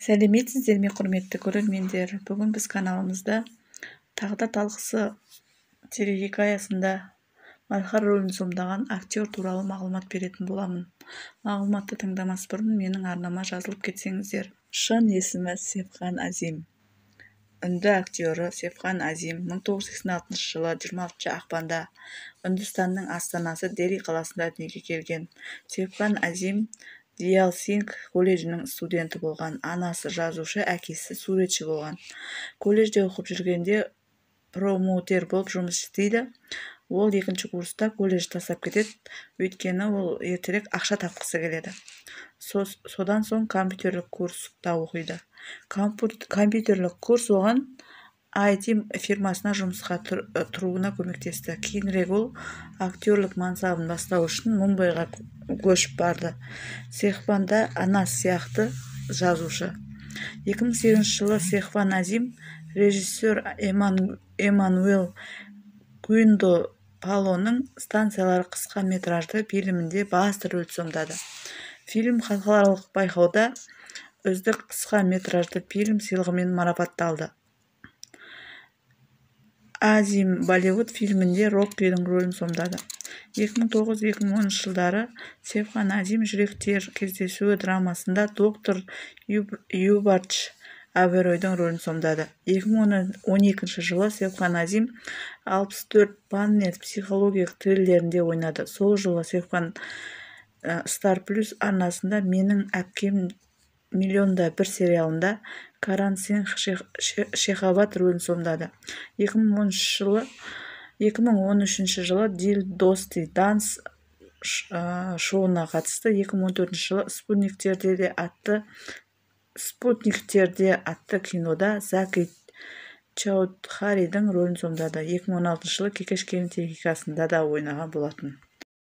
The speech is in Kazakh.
Сәлеметсіздер ме, құрметті көрермендер? Бүгін біз каналымызда Тағдыр талқысы телехикаясында Мархар рөлін сомдаған актер туралы мағлұмат беретін боламын. Мағлұматты тыңдамас бұрын менің арнама жазылып кетсеңіздер. Шын есімі Севхан Азим. Үнді актері Севхан Азим 1986 жылы 26 ақпанда Үндістанның астанасы Дели қаласында дүниеге келген. Севхан Азим Диал Синг колледжінің студенті болған. Анасы жазушы, әкесі суретші болған. Колледжде оқып жүргенде промоутер болып жұмыс істейді. Ол екінші курста колледж тастап кетеді, өйткені ол ертерек ақша тапқысы келеді. Содан соң компьютерлік курста оқиды. Компьютерлік курс оған IT фирмасына жұмысқа тұруына көмектесті. Кейінірек ол актерлік мансабын бастау үшін Мумбайға көшіп барды. Севханда анасы сияқты жазушы. 2008 жылы Севхан Азим режиссер Эммануэл Гуиндо Палоның станциялары қысқа метражды фильмінде басты рөл сомдады. Фильм халықаралық байқауда үздік қысқа метражды фильм сыйлығымен марапатталды. Азим Болливуд фильмінде Роккидің рөлін сомдады. 2009-2010 жылдары Севхан Азим жүректер кездесуі драмасында доктор Юбардж Аберойдың рөлін сомдады. 2012 жылы Севхан Азим 64 паннет психологиялық триллерінде ойнады. Сол жылы Севхан Star Plus арнасында «Менің әпкем миллионда бір» сериалында Каран Сингх Шехават рөлін сомдады. 2013 жылы Дил Дости данс шоуына қатысты. 2014 жылы Спутниктерде атты кинода Заки Чаудхаридің рөлін сомдады. 2016 жылы Кекеш келін телехикаясында да ойнаған болатын.